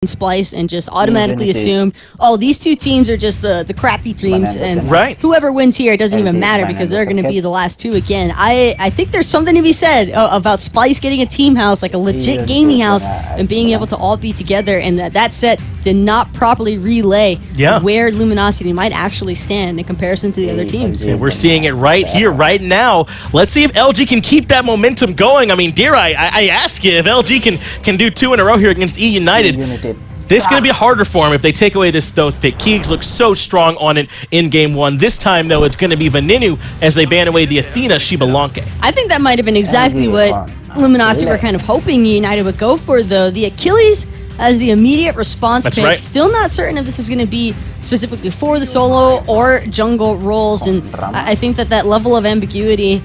Splice and just automatically assumed, oh, these two teams are just the crappy teams, and whoever wins here, it doesn't even matter because they're going to be the last two again. I think there's something to be said about Splice getting a team house, like a legit gaming house, and being able to all be together, and that set did not properly relay where Luminosity might actually stand in comparison to the other teams. And we're seeing it right here, right now. Let's see if LG can keep that momentum going. I mean, dare I ask you if LG can do 2 in a row here against E United. This is going to be harder for him if they take away this Thoth pick. Keegs looks so strong on it in game 1. This time, though, it's going to be Venenu as they ban away the Athena Shibalanke. I think that might have been exactly what Luminosity were kind of hoping United would go for, though. The Achilles as the immediate response pick. Right. Still not certain if this is going to be specifically for the solo or jungle roles, and I think that level of ambiguity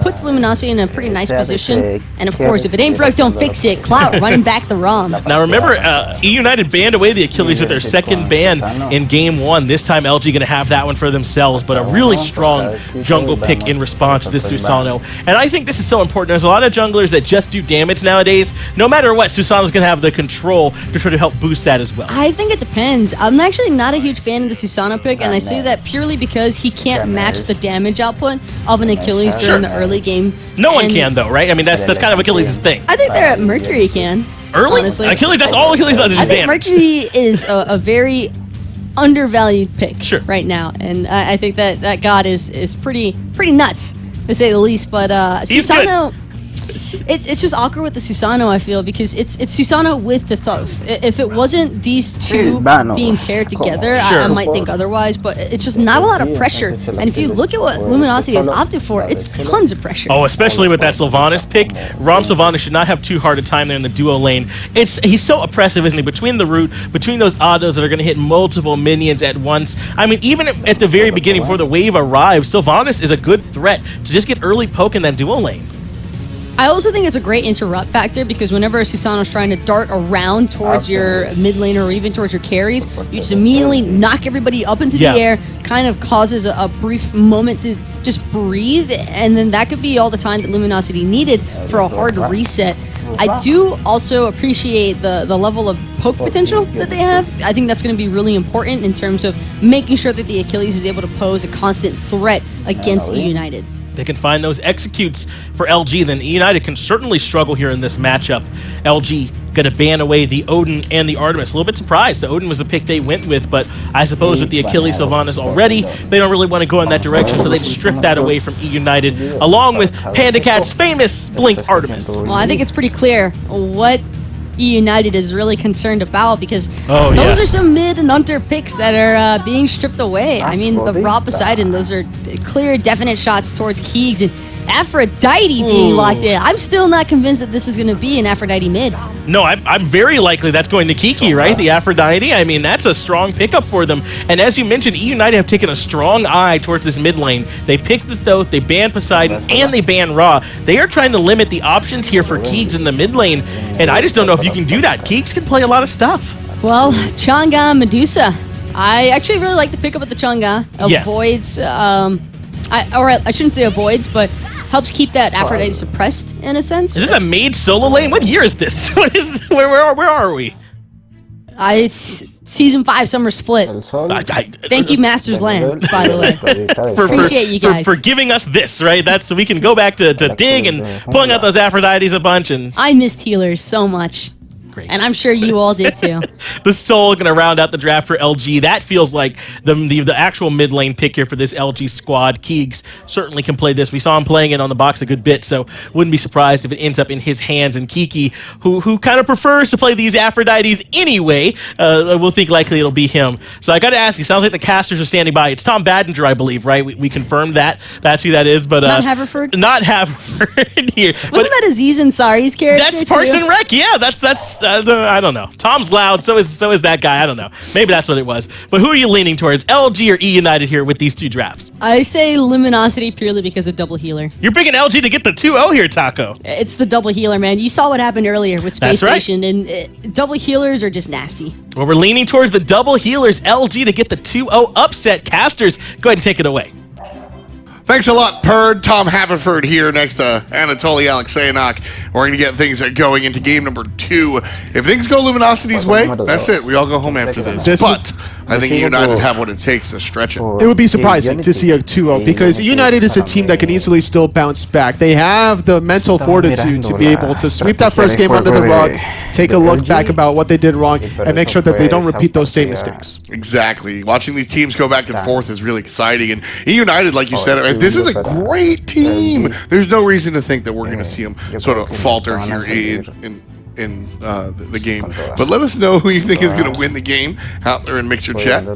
puts Luminosity in a pretty nice position. And of course, if it ain't broke, don't fix it. Clout running back the ROM. Now remember, E United banned away the Achilles with their second ban in game 1. This time LG going to have that one for themselves, but a really strong jungle pick in response to this Susano. And I think this is so important. There's a lot of junglers that just do damage nowadays. No matter what, Susano's going to have the control to try to help boost that as well. I think it depends. I'm actually not a huge fan of the Susano pick, and I say that purely because he can't match the damage output of an Achilles during the early game. No one can, though, right? I mean, that's kind of Achilles' thing. I think that Mercury can. Early? Honestly. Achilles, that's all Achilles does is I think damage. Mercury is a very undervalued pick right now, and I think that god is pretty nuts, to say the least. But Susano, it's just awkward with the Susano, I feel, because it's Susano with the Thoth. If it wasn't these two being paired together, I might think otherwise, but it's just not a lot of pressure. And if you look at what Luminosity has opted for, it's tons of pressure. Oh, especially with that Sylvanas pick. Rom Sylvanas should not have too hard a time there in the duo lane. He's so oppressive, isn't he? Between the root, between those autos that are going to hit multiple minions at once. I mean, even at the very beginning, before the wave arrives, Sylvanas is a good threat to just get early poke in that duo lane. I also think it's a great interrupt factor, because whenever Susano's trying to dart around towards your mid laner or even towards your carries, you just immediately knock everybody up into the air, kind of causes a brief moment to just breathe, and then that could be all the time that Luminosity needed for a hard reset. I do also appreciate the level of poke potential that they have. I think that's going to be really important in terms of making sure that the Achilles is able to pose a constant threat against E United. They can find those executes for LG, then E United can certainly struggle here in this matchup. LG going to ban away the Odin and the Artemis. A little bit surprised. The Odin was the pick they went with, but I suppose with the Achilles Sylvanas already, they don't really want to go in that direction, so they'd strip that away from E United, along with Panda Cat's famous Blink Artemis. Well, I think it's pretty clear what E United is really concerned about, because those are some mid and under picks that are being stripped away. I mean, the Raw Poseidon, those are clear, definite shots towards Keegs, and Aphrodite being locked in. I'm still not convinced that this is going to be an Aphrodite mid. No, I'm very likely that's going to Kiki, right? The Aphrodite. I mean, that's a strong pickup for them. And as you mentioned, E United have taken a strong eye towards this mid lane. They picked the Thoth, they banned Poseidon, and they banned Ra. They are trying to limit the options here for Keegs in the mid lane, and I just don't know if you can do that. Keegs can play a lot of stuff. Well, Chang'e Medusa. I actually really like the pickup of the Chang'e. Avoids, I shouldn't say avoids, but helps keep that Aphrodite suppressed in a sense. Is this a made solo lane? What year is this? Where are we? It's Season 5 Summer Split. Thank you, Masters Land, by the way. Appreciate you guys. For giving us this, right? That's so we can go back to Dig and pulling out those Aphrodites a bunch. And I missed healers so much. Great. And I'm sure you all did too. The Soul going to round out the draft for LG. That feels like the actual mid lane pick here for this LG squad. Keegs certainly can play this. We saw him playing it on the box a good bit, so wouldn't be surprised if it ends up in his hands. And Kiki, who kind of prefers to play these Aphrodites anyway, we'll think likely it'll be him. So I got to ask you, sounds like the casters are standing by. It's Tom Baddinger, I believe, right? We confirmed that. That's who that is. But not Haverford? Not Haverford here. Wasn't that Aziz Ansari's character? That's Parks and Rec. Yeah, that's I don't know. Tom's loud, so is that guy. I don't know. Maybe that's what it was. But who are you leaning towards, LG or E United here with these two drafts? I say Luminosity purely because of double healer. You're picking LG to get the 2-0 here, Taco. It's the double healer, man. You saw what happened earlier with Space Station, and double healers are just nasty. Well, we're leaning towards the double healers, LG to get the 2-0 upset. Casters, go ahead and take it away. Thanks a lot, Perd. Tom Haverford here next to Anatoly Alexeyenok. We're going to get things going into game number 2. If things go Luminosity's way, that's it. We all go home after this. But I think United have what it takes to stretch it. It would be surprising to see a 2-0 because United is a team that can easily still bounce back. They have the mental fortitude to be able to sweep that first game under the rug, take a look back about what they did wrong, and make sure that they don't repeat those same mistakes. Exactly. Watching these teams go back and forth is really exciting. And United, like you said, this is a great team. There's no reason to think that we're going to see them sort of falter here in the game. But let us know who you think is going to win the game out there in Mixer Chat.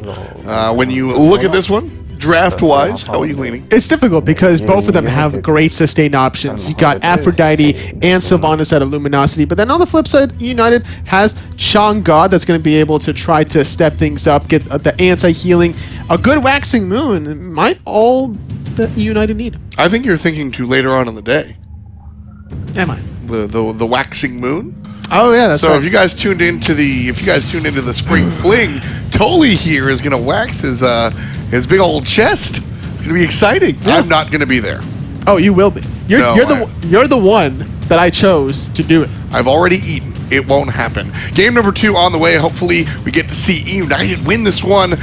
When you look at this one, draft-wise, how are you leaning? It's difficult because both of them have great sustained options. You got Aphrodite and Sylvanas out of Luminosity, but then on the flip side, United has Chang God that's going to be able to try to step things up, get the anti-healing. A good Waxing Moon might all that United need. I think you're thinking to later on in the day. Am I? The Waxing Moon? Oh yeah, that's so right. if you guys tuned into the spring fling, Toli here is gonna wax his big old chest. It's gonna be exciting. Yeah. I'm not gonna be there. Oh, you will be. You're the one that I chose to do it. I've already eaten. It won't happen. Game number 2 on the way. Hopefully we get to see United win this one.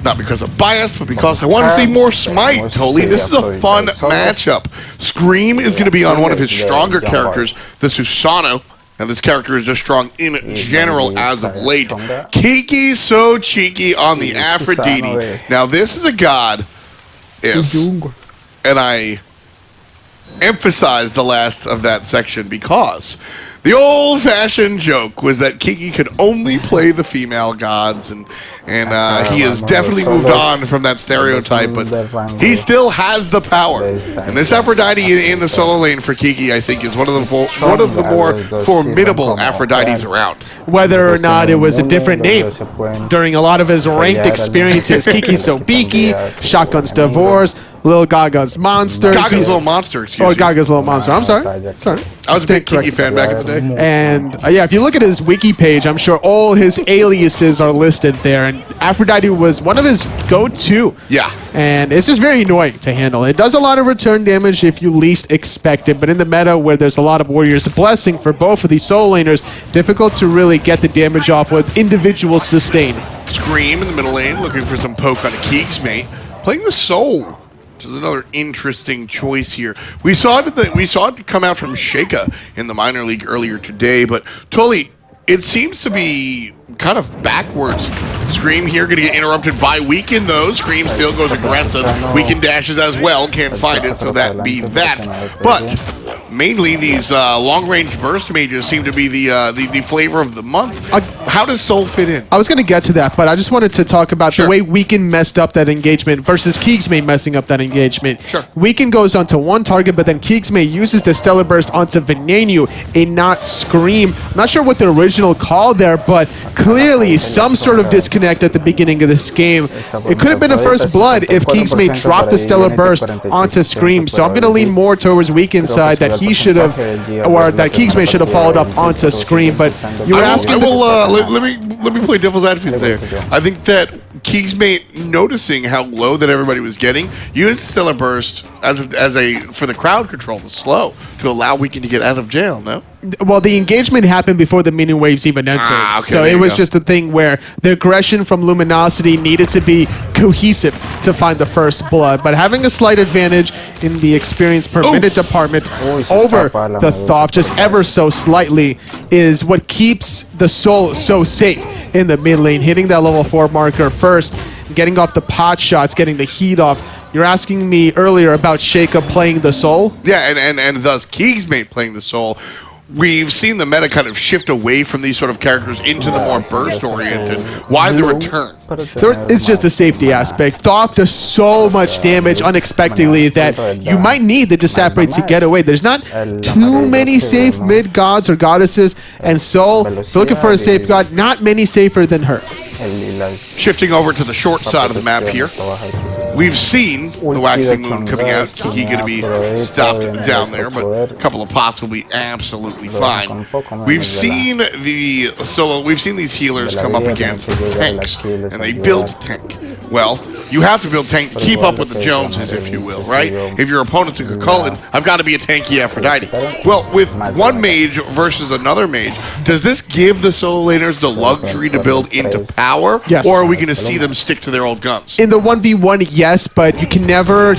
Not because of bias, but because I want to see more Smite, Toli. This is a fun matchup. Scream is going to be on one of his stronger characters, the Susano. And this character is just strong in general as of late. Kiki so cheeky on the Aphrodite. Now this is a god, and I emphasize the last of that section because the old-fashioned joke was that Kiki could only play the female gods, and he has definitely moved on from that stereotype, but he still has the power. And this Aphrodite in the solo lane for Kiki, I think, is one of the more formidable Aphrodites around. Whether or not it was a different name during a lot of his ranked experiences, Kiki Sobiki, Shotgun's Divorce, Lil Gaga's Monster. Gaga's Little Monster, excuse me. Oh, Gaga's Little Monster. I'm sorry. I was a big Kiki fan back in the day. And yeah, if you look at his wiki page, I'm sure all his aliases are listed there. And Aphrodite was one of his go-to. Yeah. And it's just very annoying to handle. It does a lot of return damage if you least expect it. But in the meta where there's a lot of warriors, a blessing for both of these solo laners, difficult to really get the damage off with individual sustain. Scream in the middle lane, looking for some poke on a Keeks mate. Playing the Soul, which is another interesting choice here. We saw it come out from Sheikah in the minor league earlier today, but Toli, it seems to be kind of backwards. Scream here going to get interrupted by Weaken though. Scream still goes aggressive. Weaken dashes as well, can't find it, so that be that. But mainly these long-range burst mages seem to be the flavor of the month. How does Soul fit in? I was going to get to that, but I just wanted to talk about the way Weaken messed up that engagement versus Keegsmate messing up that engagement. Weaken goes onto one target, but then Keegsmate uses the Stellar Burst onto Venenu and not Scream. I'm not sure what the original call there, but clearly some sort of disconnect at the beginning of this game. It could have been a first blood if Keegsmate dropped the Stellar Burst onto Scream, so I'm going to lean more towards Weaken's side that he should have, or that Keegsmate should have followed up onto Scream, but you were asking... Let me play devil's advocate there. I think that Keegsmate, noticing how low that everybody was getting, used Stellar Burst as a for the crowd control, the slow, to allow Weaken to get out of jail, no? Well, the engagement happened before the minion waves even entered. So it was just a thing where the aggression from Luminosity needed to be cohesive to find the first blood. But having a slight advantage in the experience per minute department over the Thoth, just ever so slightly, is what keeps the Soul so safe in the mid lane. Hitting that level 4 marker first, getting off the pot shots, getting the heat off. You're asking me earlier about Sheikah playing the Soul? Yeah, and thus Keegsmate playing the Soul. We've seen the meta kind of shift away from these sort of characters into the more burst-oriented. Why the return? It's just a safety aspect. Thoth does so much damage unexpectedly that you might need the Disappariate to get away. There's not too many safe mid-gods or goddesses, and Soul, if you're looking for a safe god, not many safer than her. Shifting over to the short side of the map here. We've seen the Waxing Moon coming out. Kiki going to be stopped down there, but a couple of pots will be absolutely fine. We've seen these healers come up against tanks, and they build tank. Well, you have to build tank to keep up with the Joneses, if you will, right? If your opponent's a Cullen, I've got to be a tanky Aphrodite. Well, with one mage versus another mage, does this give the solo laners the luxury to build into power? Yes. Or are we going to see them stick to their old guns? In the 1v1, yes, but you can never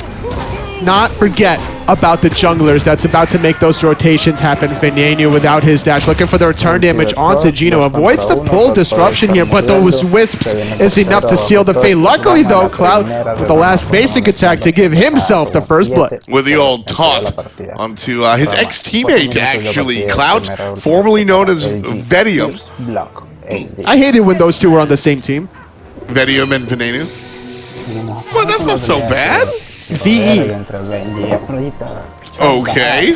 not forget about the junglers that's about to make those rotations happen. Veneno without his dash, looking for the return damage onto Gino. Avoids the pull disruption here, but those wisps is enough to seal the fate. Luckily, though, Cloud with the last basic attack to give himself the first blood. With the old taunt onto his ex-teammate, actually. Cloud, formerly known as Vedium. I hated when those two were on the same team. Vedium and Veneno. Well, that's not so bad. VE. Okay.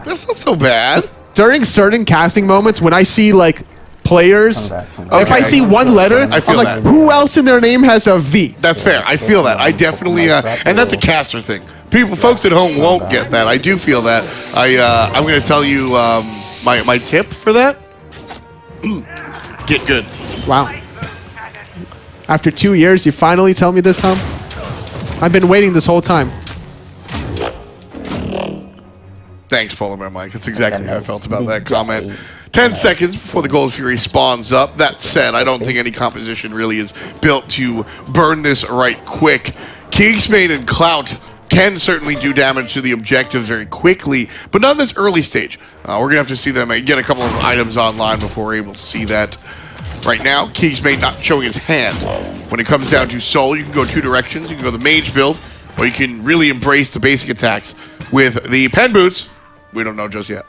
That's not so bad. During certain casting moments, when I see, like, players, if I see one letter, I'm like, who else in their name has a V? That's fair. I feel that. I definitely, and that's a caster thing. Folks at home won't get that. I do feel that. I'm going to tell you my tip for that. Get good. Wow. After 2 years, you finally tell me this, Tom? I've been waiting this whole time. Thanks, Polar Bear Mike. That's exactly how I felt about that comment. 10 seconds before the Gold Fury spawns up. That said, I don't think any composition really is built to burn this right quick. Kingsmate and Clout can certainly do damage to the objectives very quickly, but not in this early stage. We're going to have to see them get a couple of items online before we're able to see that. Right now, Kingsmate not showing his hand. When it comes down to Soul, you can go two directions. You can go the mage build, or you can really embrace the basic attacks with the pen boots. We don't know just yet.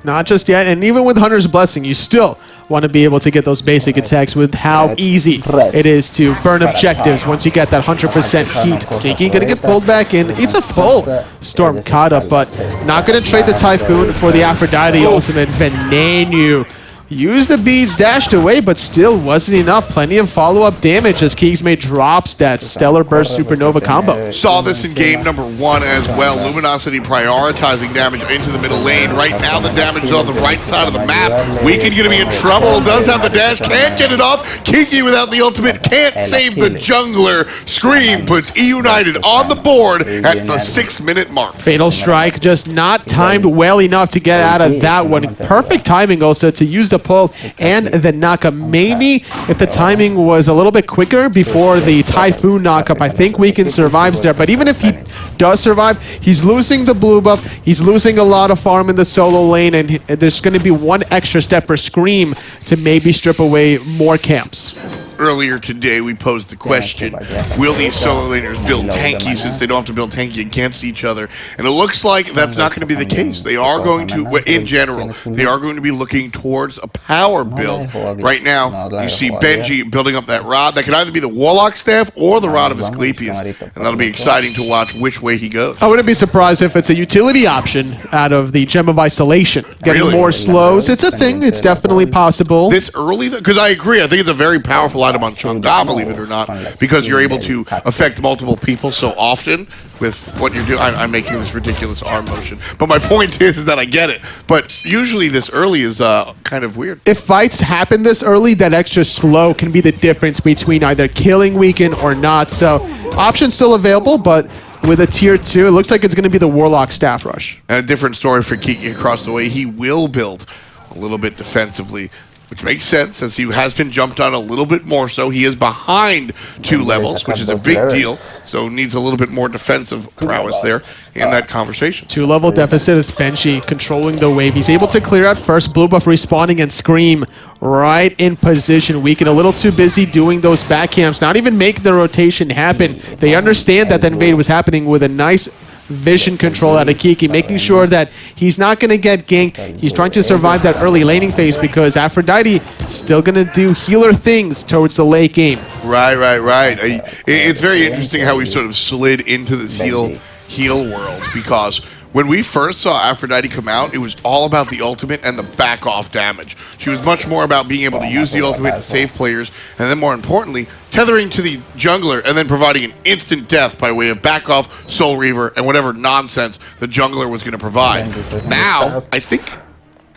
Not just yet, and even with Hunter's Blessing, you still want to be able to get those basic attacks with how easy it is to burn objectives once you get that 100% heat. Kinky gonna get pulled back in. It's a full Storm Kata, but not gonna trade the Typhoon for the Aphrodite ultimate. Veneno used the beads, dashed away, but still wasn't enough. Plenty of follow-up damage as Kingsmate drops that Stellar Burst Supernova combo. Saw this in game number 1 as well. Luminosity prioritizing damage into the middle lane. Right now, the damage is on the right side of the map. Weekend going to be in trouble. Does have the dash, can't get it off. Kinky without the ultimate can't save the jungler. Scream puts E United on the board at the 6-minute mark. Fatal Strike just not timed well enough to get out of that one. Perfect timing also to use the pull and the knockup. Maybe if the timing was a little bit quicker before the Typhoon knockup, I think Weekend survives there. But even if he does survive, he's losing the blue buff. He's losing a lot of farm in the solo lane, and there's going to be one extra step for Scream to maybe strip away more camps. Earlier today, we posed the question, will these solo laners build tanky since they don't have to build tanky against each other? And it looks like that's not going to be the case. They are going to, in general, they are going to be looking towards a power build. Right now, you see Benji building up that rod. That could either be the Warlock Staff or the Rod of Asclepius. And that'll be exciting to watch which way he goes. I wouldn't be surprised if it's a utility option out of the Gem of Isolation. Getting more slows. It's a thing. It's definitely possible. This early, because I agree. I think it's a very powerful item on Chang'e, believe it or not, because you're able to affect multiple people so often with what you're doing. I'm making this ridiculous arm motion. But my point is that I get it. But usually this early is kind of weird. If fights happen this early, that extra slow can be the difference between either killing Weekend or not. So options still available, but with a tier 2, it looks like it's going to be the Warlock Staff Rush. And a different story for Kiki across the way. He will build a little bit defensively, which makes sense as he has been jumped on a little bit more so. He is behind 2 levels, which is a big deal, so needs a little bit more defensive prowess there in that conversation. 2-level deficit is Benji controlling the wave. He's able to clear out first, blue buff respawning, and Scream right in position. Weekend a little too busy doing those back camps, not even make the rotation happen. They understand that the invade was happening with a nice vision control out of Kiki, making sure that he's not going to get ganked. He's trying to survive that early laning phase because Aphrodite still going to do healer things towards the late game. Right. It's very interesting how we sort of slid into this heal world, because when we first saw Aphrodite come out, it was all about the ultimate and the back-off damage. She was much more about being able to use the ultimate to save players, and then more importantly, tethering to the jungler and then providing an instant death by way of back-off, Soul Reaver, and whatever nonsense the jungler was going to provide. Now, I think,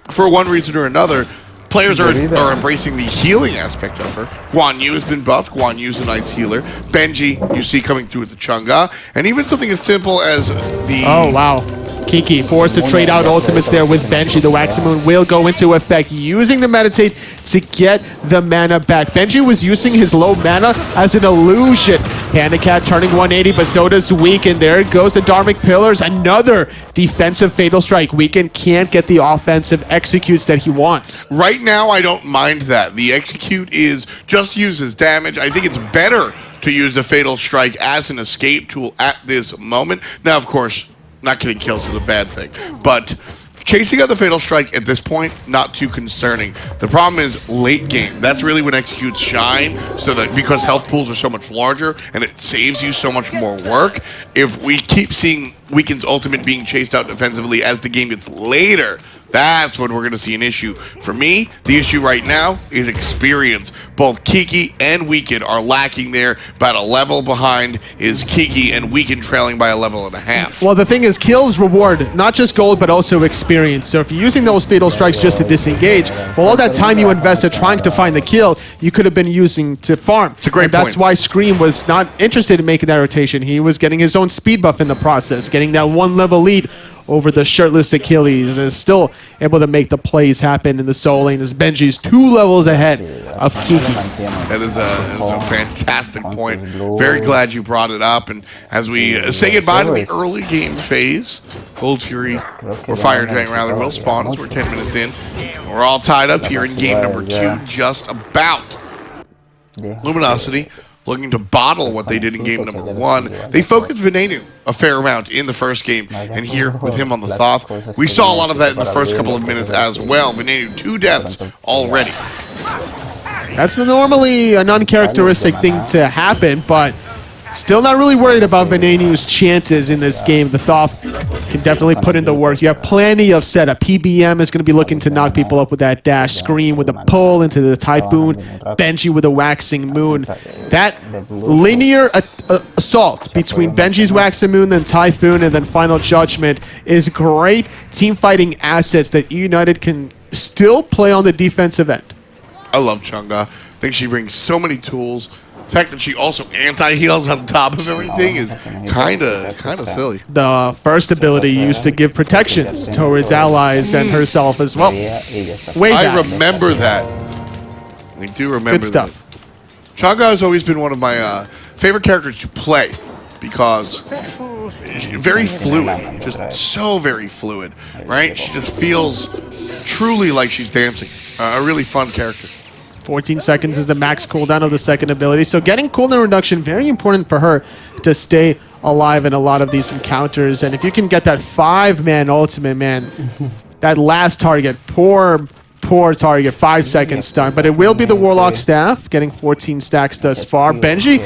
for one reason or another, Players are embracing the healing aspect of her. Guan Yu has been buffed. Guan Yu's a nice healer. Benji, you see coming through with the Chang'e. And even something as simple as the... Oh, wow. Kiki forced to trade out ultimates there with Benji. The Waxing Moon will go into effect, using the Meditate to get the mana back. Benji was using his low mana as an illusion. Panda Cat turning 180, but so does Weekend. There it goes, the Dharmic Pillars. Another defensive Fatal Strike. Weekend can't get the offensive executes that he wants. Right now, I don't mind that. The execute is just uses damage. I think it's better to use the Fatal Strike as an escape tool at this moment. Now, of course, not getting kills is a bad thing, but chasing out the Fatal Strike at this point, not too concerning. The problem is late game. That's really when executes shine, so that because health pools are so much larger and it saves you so much more work, if we keep seeing Weekend's ultimate being chased out defensively as the game gets later, that's when we're going to see an issue. For me, the issue right now is experience. Both Kiki and Weekend are lacking there. About a level behind is Kiki, and Weekend trailing by a level and a half. Well, the thing is, kills reward not just gold, but also experience. So if you're using those Fatal Strikes just to disengage, well, all that time you invested trying to find the kill, you could have been using to farm. It's a great point. That's why Scream was not interested in making that rotation. He was getting his own speed buff in the process, getting that 1-level lead over the shirtless Achilles, and is still able to make the plays happen in the soul lane as Benji's 2 levels ahead of Kiki. That is a fantastic point. Very glad you brought it up. And as we say goodbye to the early game phase, Gold Fury, or Fire Giant rather, will spawn as we're 10 minutes in. We're all tied up here in game number 2, just about. Luminosity looking to bottle what they did in game number 1. They focused Venenu a fair amount in the first game, and here with him on the Thoth, we saw a lot of that in the first couple of minutes as well. Venenu, 2 deaths already. That's normally an uncharacteristic thing to happen, but still not really worried about Venenu's chances in this game. The Thoth can definitely put in the work. You have plenty of setup. PBM is going to be looking to knock people up with that dash. Scream with a pull into the Typhoon. Benji with a Waxing Moon. That linear assault between Benji's Waxing Moon and Typhoon and then Final Judgment is great team fighting assets that United can still play on the defensive end. I love Chang'e. I think she brings so many tools. The fact that she also anti-heals on top of everything is kind of silly. The first ability used to give protections towards allies and herself as well. Way back. I remember that. We do remember Good stuff. that. Chang'e has always been one of my favorite characters to play because she's very fluid, just so very fluid, right? She just feels truly like she's dancing. A really fun character. 14 seconds is the max cooldown of the second ability. So getting cooldown reduction, very important for her to stay alive in a lot of these encounters. And if you can get that 5-man ultimate, man, that last target, poor target, 5 seconds stun. But it will be the Warlock Staff, getting 14 stacks thus far. Benji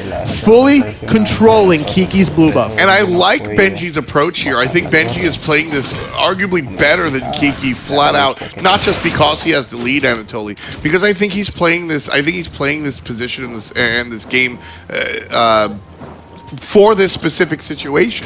fully controlling Kiki's blue buff. And I like Benji's approach here. I think Benji is playing this arguably better than Kiki flat out, not just because he has the lead, Anatoly, because I think he's playing this position in this game for this specific situation.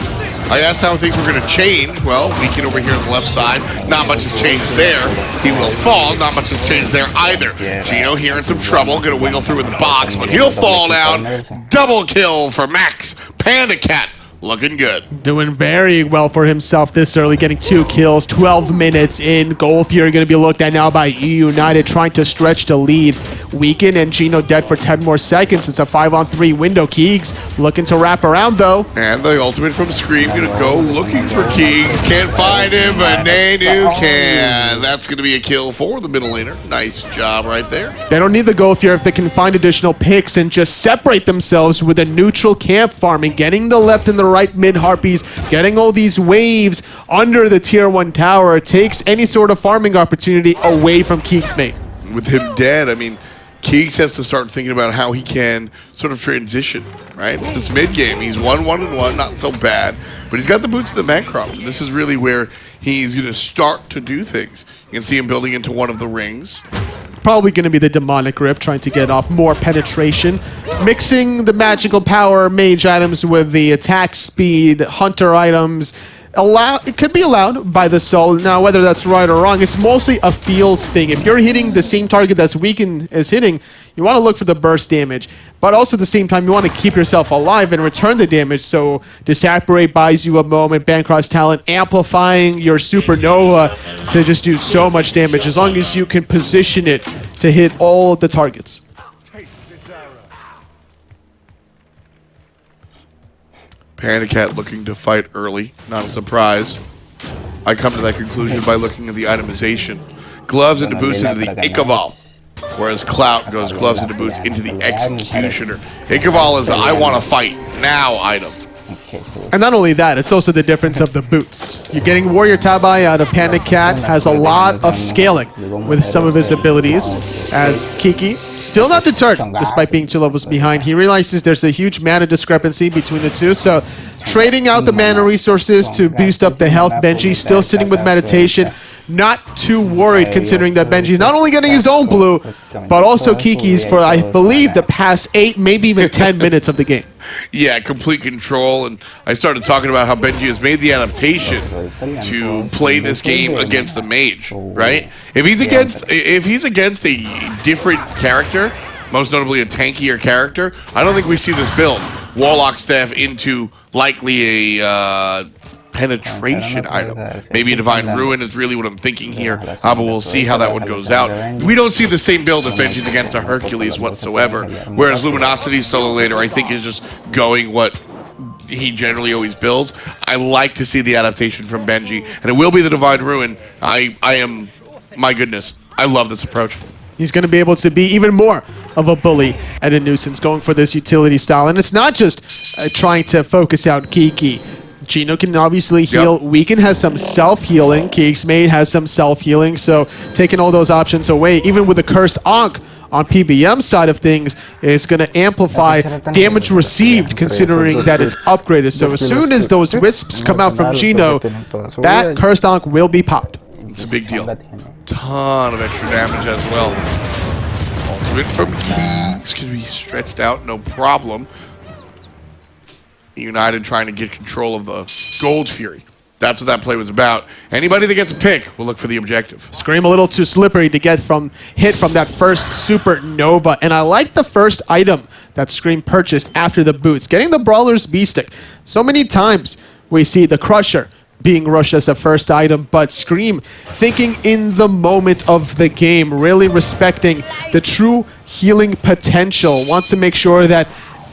I asked how things were going to change. Well, Weekend over here on the left side, not much has changed there. He will fall, not much has changed there either. Gino here in some trouble, going to wiggle through with the box, but he'll fall down. Double kill for Max. Panda Cat looking good. Doing very well for himself this early, getting 2 kills, 12 minutes in. Gold Fury going to be looked at now by EU United, trying to stretch the lead. Weekend and Gino dead for 10 more seconds. It's a 5-on-3 window. Keegs looking to wrap around, though. And the ultimate from Scream going to go looking for Keegs. Can't find him, but Nanu can. That's going to be a kill for the middle laner. Nice job right there. They don't need the Gold Fury if they can find additional picks and just separate themselves with a neutral camp farming, getting the left and the right mid Harpies, getting all these waves under the tier 1 tower takes any sort of farming opportunity away from Keeks' mate. With him dead, I mean, Keeks has to start thinking about how he can sort of transition, right? It's this mid-game. He's 1-1-1, not so bad, but he's got the boots of the Bancroft, and this is really where he's going to start to do things. You can see him building into one of the rings. Probably going to be the Demonic Grip, trying to get off more penetration. Mixing the magical power mage items with the attack speed, hunter items, It could be allowed by the Soul. Now, whether that's right or wrong, it's mostly a feels thing. If you're hitting the same target that's Weaken is hitting, you want to look for the burst damage. But also at the same time, you want to keep yourself alive and return the damage. So Disapparate buys you a moment. Bancross Talent amplifying your Supernova to just do so much damage as long as you can position it to hit all the targets. Panicat looking to fight early, not a surprise. I come to that conclusion by looking at the itemization. Gloves into boots into the Ikaval, whereas Clout goes gloves into boots into the Executioner. Ikaval is a I want to fight now item. And not only that, it's also the difference of the boots. You're getting Warrior Tabai out of Panda Cat, has a lot of scaling with some of his abilities, as Kiki, still not deterred, despite being 2 levels behind. He realizes there's a huge mana discrepancy between the two, so trading out the mana resources to boost up the health. Benji still sitting with Meditation, not too worried considering that Benji's not only getting his own blue, but also Kiki's for, I believe, the past 8, maybe even 10 minutes of the game. Yeah, complete control, and I started talking about how Benji has made the adaptation to play this game against the mage, right? If he's against a different character, most notably a tankier character, I don't think we see this build. Warlock staff into likely a penetration item. Maybe a Divine Ruin is really what I'm thinking here, but we'll see how that one goes out. We don't see the same build if Benji's against a Hercules whatsoever, whereas Luminosity's solo later I think is just going what he generally always builds. I like to see the adaptation from Benji, and it will be the Divine Ruin. I am, my goodness, I love this approach. He's going to be able to be even more of a bully and a nuisance going for this utility style, and it's not just trying to focus out Kiki. Gino can obviously heal. Yep. Weaken has some self-healing. Keegsmade has some self-healing. So taking all those options away, even with the Cursed Ankh on PBM side of things, is going to amplify damage received considering that it's upgraded. So as soon as those wisps come out from Gino, that Cursed Ankh will be popped. It's a big deal. Ton of extra damage as well. Ultimate from Keegs can be stretched out, no problem. United trying to get control of the Gold Fury. That's what that play was about. Anybody that gets a pick will look for the objective. Scream a little too slippery to get hit from that first Supernova. And I like the first item that Scream purchased after the boots. Getting the Brawler's B-Stick. So many times we see the Crusher being rushed as a first item, but Scream thinking in the moment of the game, really respecting the true healing potential. Wants to make sure that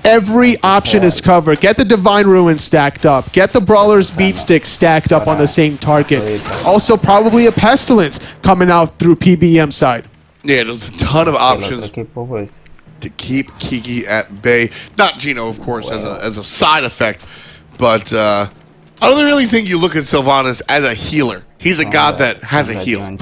every option is covered. Get the Divine Ruin stacked up. Get the Brawler's Beatstick stacked up on the same target. Also, probably a Pestilence coming out through PBM side. Yeah, there's a ton of options to keep Kiki at bay. Not Gino, of course, as a side effect, but I don't really think you look at Sylvanas as a healer. He's a god that has a heal.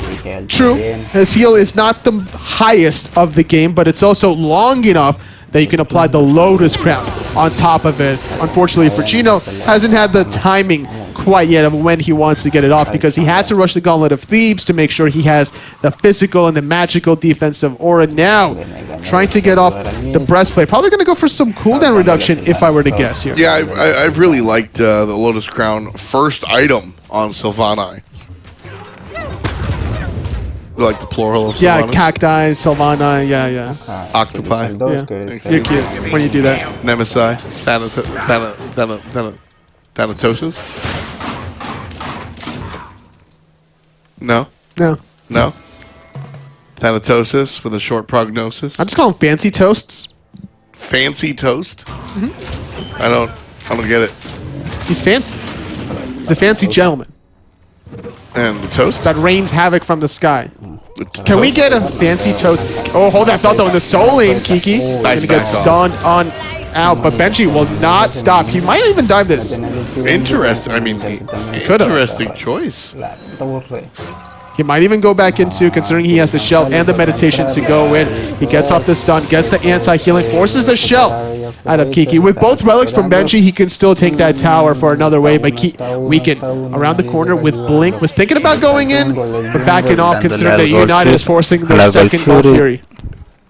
True. His heal is not the highest of the game, but it's also long enough that you can apply the Lotus Crown on top of it. Unfortunately for Gino, hasn't had the timing quite yet of when he wants to get it off because he had to rush the Gauntlet of Thebes to make sure he has the physical and the magical defensive aura. Now, trying to get off the breastplate. Probably going to go for some cooldown reduction if I were to guess here. Yeah, I've really liked the Lotus Crown first item on Sylvani. Like the plural of Sylvanas? Yeah, cacti, Sylvana, yeah. Octopi. Yeah. You're cute when you do that. Nemesi. Thanatosis? No? No. No? Thanatosis with a short prognosis? I just call them fancy toasts. Fancy toast? Mm-hmm. I don't get it. He's fancy. He's a fancy gentleman. And the toast? That rains havoc from the sky. Can we get a fancy toast? Oh, hold that thought though. In the soul lane, Kiki. Nice gonna get stunned on out, but Benji will not stop. He might even dive this. Interesting. I mean, interesting choice. He might even go back into, considering he has the shell and the meditation to go in. He gets off the stun, gets the anti-healing, forces the shell out of Kiki. With both relics from Benji, he can still take that tower for another way, but Weaken around the corner with Blink. Was thinking about going in, but backing off, considering that United is forcing their second Gold Fury.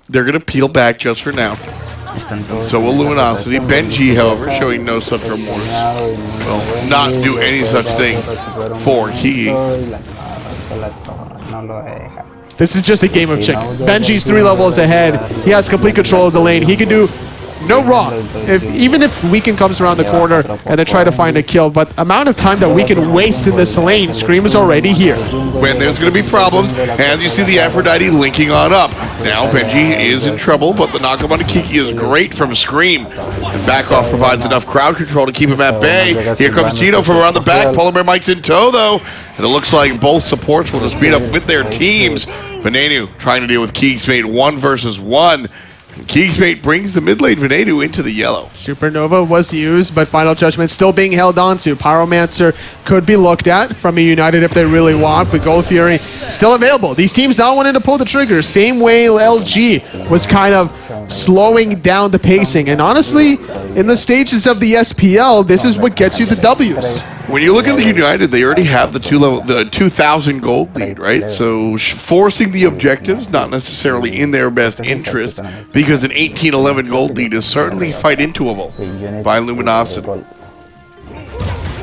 They're going to peel back just for now. So will Luminosity. Benji, however, showing no such remorse. Will not do any such thing for Kiki. This is just a game of chicken. Benji's 3 levels ahead. He has complete control of the lane. He can do no wrong. Even if Weekend comes around the corner and they try to find a kill, but amount of time that Weekend wastes in this lane, Scream is already here. When there's going to be problems, as you see the Aphrodite linking on up. Now Benji is in trouble, but the knockup on Kiki is great from Scream. And back off provides enough crowd control to keep him at bay. Here comes Gino from around the back. Polar Bear Mike's in tow, though. And it looks like both supports will just beat up with their teams. Venenu trying to deal with Keegsmate 1 versus 1. And Keegsmate brings the mid lane Venenu into the yellow. Supernova was used, but Final Judgment still being held on to. Pyromancer could be looked at from a United if they really want, but Gold Fury still available. These teams not wanting to pull the trigger. Same way LG was kind of slowing down the pacing. And honestly, in the stages of the SPL, this is what gets you the W's. When you look at the United, they already have the 2,000 gold lead, right? So forcing the objectives, not necessarily in their best interest, because an 18-11 gold lead is certainly fight intuable by Luminosity.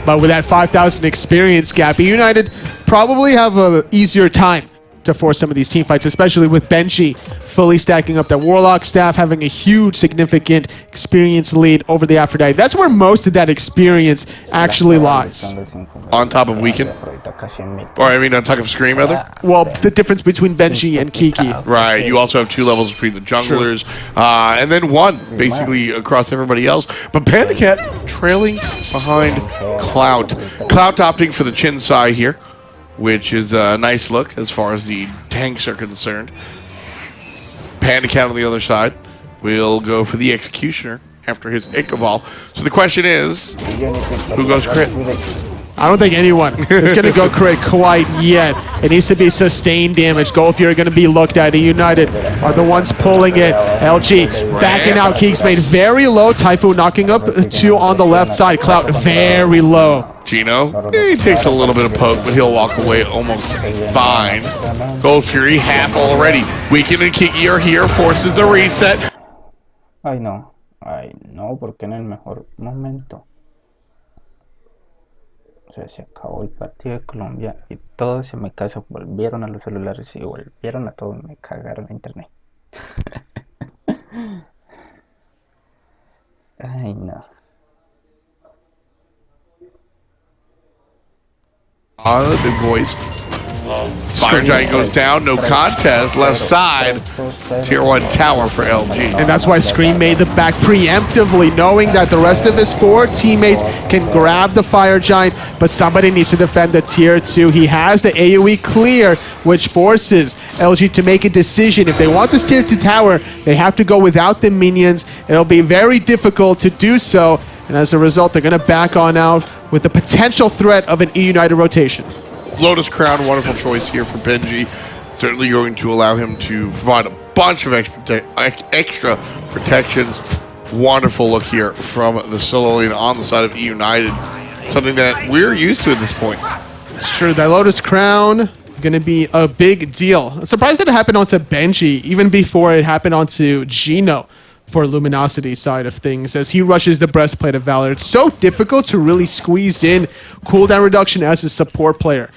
But with that 5,000 experience gap, United probably have an easier time to force some of these team fights, especially with Benji fully stacking up that Warlock staff, having a huge, significant experience lead over the Aphrodite. That's where most of that experience actually lies. On top of Weekend? Or, I mean, on top of Scream, rather? Well, the difference between Benji and Kiki. Right, you also have 2 levels between the junglers, and then 1, basically, across everybody else. But Panda Cat trailing behind Clout. Clout opting for the Chinsai here, which is a nice look as far as the tanks are concerned. Panda Cat on the other side will go for the Executioner after his Ichabal. So the question is, who goes crit? I don't think anyone is going to go crit quite yet. It needs to be sustained damage. Gold Fury going to be looked at. United are the ones pulling it. LG backing out. Keegsmate very low. Typhoon knocking up 2 on the left side. Clout very low. Gino, he takes a little bit of poke, but he'll walk away almost fine. Gold Fury half already. Weekend and Kiki are here, forces a reset. Ay no, porque en el mejor momento. O sea, se acabó el partido de Colombia y todos se me caso, volvieron a los celulares y volvieron a todo, me cagaron a internet. Ay no. The big boys. Fire Giant goes down, no contest, left side. Tier 1 tower for LG. And that's why Scream made the back preemptively, knowing that the rest of his 4 teammates can grab the Fire Giant, but somebody needs to defend the Tier 2. He has the AoE clear, which forces LG to make a decision. If they want this Tier 2 tower, they have to go without the minions. It'll be very difficult to do so, and as a result, they're going to back on out with the potential threat of an E United rotation. Lotus Crown, wonderful choice here for Benji. Certainly going to allow him to provide a bunch of extra protections. Wonderful look here from the solo lane on the side of E United. Something that we're used to at this point. It's true. That Lotus Crown going to be a big deal. I'm surprised that it happened onto Benji, even before it happened onto Gino for Luminosity side of things, as he rushes the Breastplate of Valor. It's so difficult to really squeeze in cooldown reduction as a support player.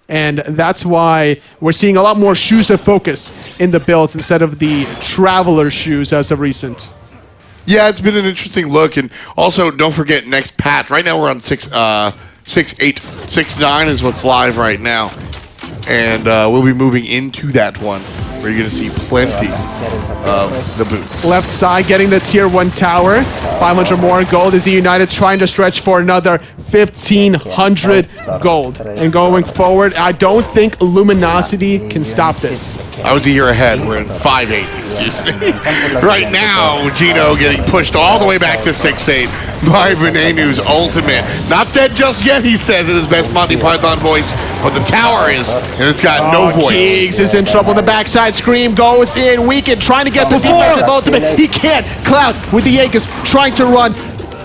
And that's why we're seeing a lot more Shoes of Focus in the builds instead of the Traveler shoes as of recent. Yeah, it's been an interesting look. And also, don't forget, next patch. Right now we're on 6.8. 6.9 is what's live right now. And we'll be moving into that one, where you're going to see plenty of the boots. Left side getting the Tier 1 tower. 500 more gold. Is United trying to stretch for another 1,500 gold. And going forward, I don't think Luminosity can stop this. I was a year ahead. We're in 5.8, excuse me. Right now, Gino getting pushed all the way back to 6.8 by Venenu's ultimate. Not dead just yet, he says in his best Monty Python voice, but the tower is, and it's got no voice. Keegs is in trouble. The backside Scream goes in. Weekend trying to get the defensive ultimate. He can't. Cloud with the Aegis trying to run.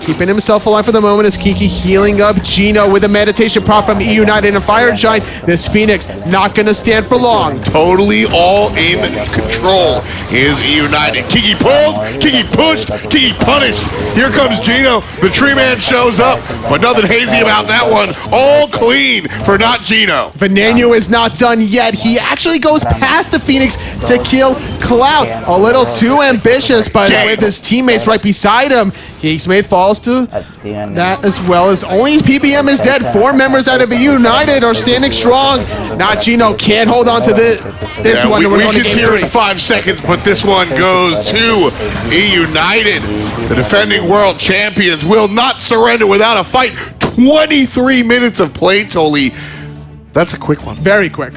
keeping himself alive for the moment as Kiki healing up Gino with a meditation prop from E United and Fire Giant. This Phoenix not going to stand for long. Totally all in control is E United. Kiki pulled, Kiki pushed, Kiki punished. Here comes Gino. The tree man shows up, but nothing hazy about that one. All clean for not Gino. Veneno is not done yet. He actually goes past the Phoenix to kill Cloud. A little too ambitious, but with his teammates right beside him, Smite falls to that as well as only PBM is dead. 4 members out of the United are standing strong. Not Gino can't hold on to this one. We can hear it in 5 seconds, but this one goes to E United. The defending world champions will not surrender without a fight. 23 minutes of play, Toli. That's a quick one. Very quick.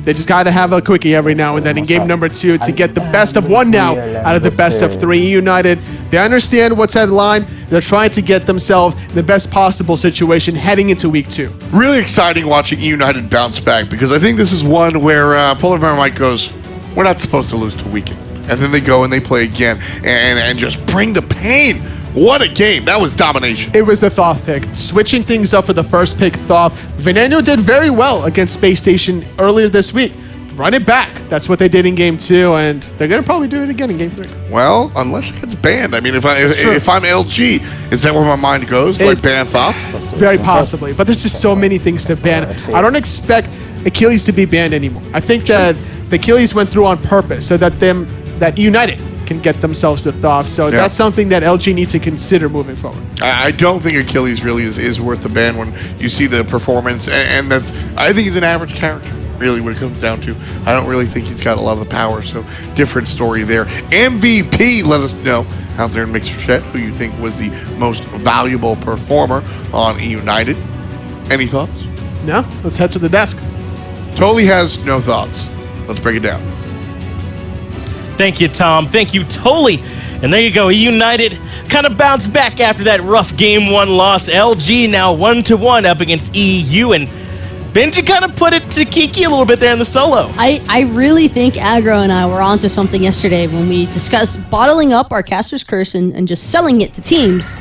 They just got to have a quickie every now and then in game number 2 to get the best of 1 now out of the best of 3. United, they understand what's at line. They're trying to get themselves in the best possible situation heading into week 2. Really exciting watching E United bounce back, because I think this is one where Polar Bear Mike goes, we're not supposed to lose to Weekend. And then they go and they play again and just bring the pain. What a game. That was domination. It was the Thoth pick. Switching things up for the first pick, Thoth. Veneno did very well against Space Station earlier this week. Run it back. That's what they did in game 2, and they're going to probably do it again in game 3. Well, unless it gets banned. I mean, if I'm LG, is that where my mind goes? Do I ban Thoth? Very possibly. But there's just so many things to ban. I don't expect Achilles to be banned anymore. I think that the Achilles went through on purpose so that United can get themselves to Thoth. So that's something that LG needs to consider moving forward. I don't think Achilles really is worth the ban when you see the performance, and I think he's an average character, really, when it comes down to. I don't really think he's got a lot of the power, so different story there. MVP, let us know out there in Mixer Chat who you think was the most valuable performer on E United. Any thoughts? No? Let's head to the desk. Totally has no thoughts. Let's break it down. Thank you, Tom. Thank you, Toli. And there you go. United kind of bounced back after that rough game 1 loss. LG now 1-1 up against EU. And Benji kind of put it to Kiki a little bit there in the solo. I really think Aggro and I were onto something yesterday when we discussed bottling up our Caster's Curse and just selling it to teams.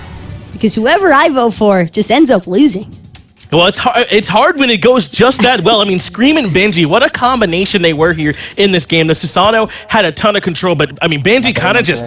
Because whoever I vote for just ends up losing. Well, it's hard when it goes just that well. I mean, Scream and Benji, what a combination they were here in this game. The Susano had a ton of control, but I mean, Benji kind of just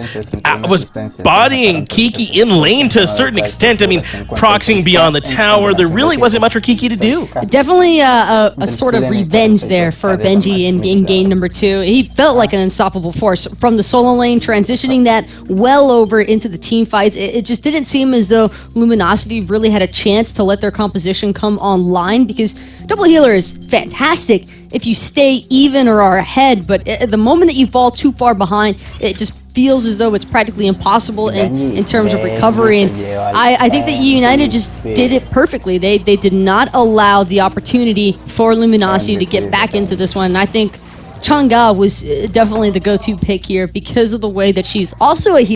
was bodying Kiki in lane to a certain extent. I mean, proxying beyond the tower. There really wasn't much for Kiki to do. Definitely a sort of revenge there for Benji in game number 2. He felt like an unstoppable force from the solo lane, transitioning that well over into the team fights. It just didn't seem as though Luminosity really had a chance to let their composition come online, because double healer is fantastic if you stay even or are ahead, but at the moment that you fall too far behind, it just feels as though it's practically impossible in terms of recovery. And I think that United just did it perfectly. They did not allow the opportunity for Luminosity to get back into this one. And I think Chang'e was definitely the go-to pick here because of the way that she's also a healer.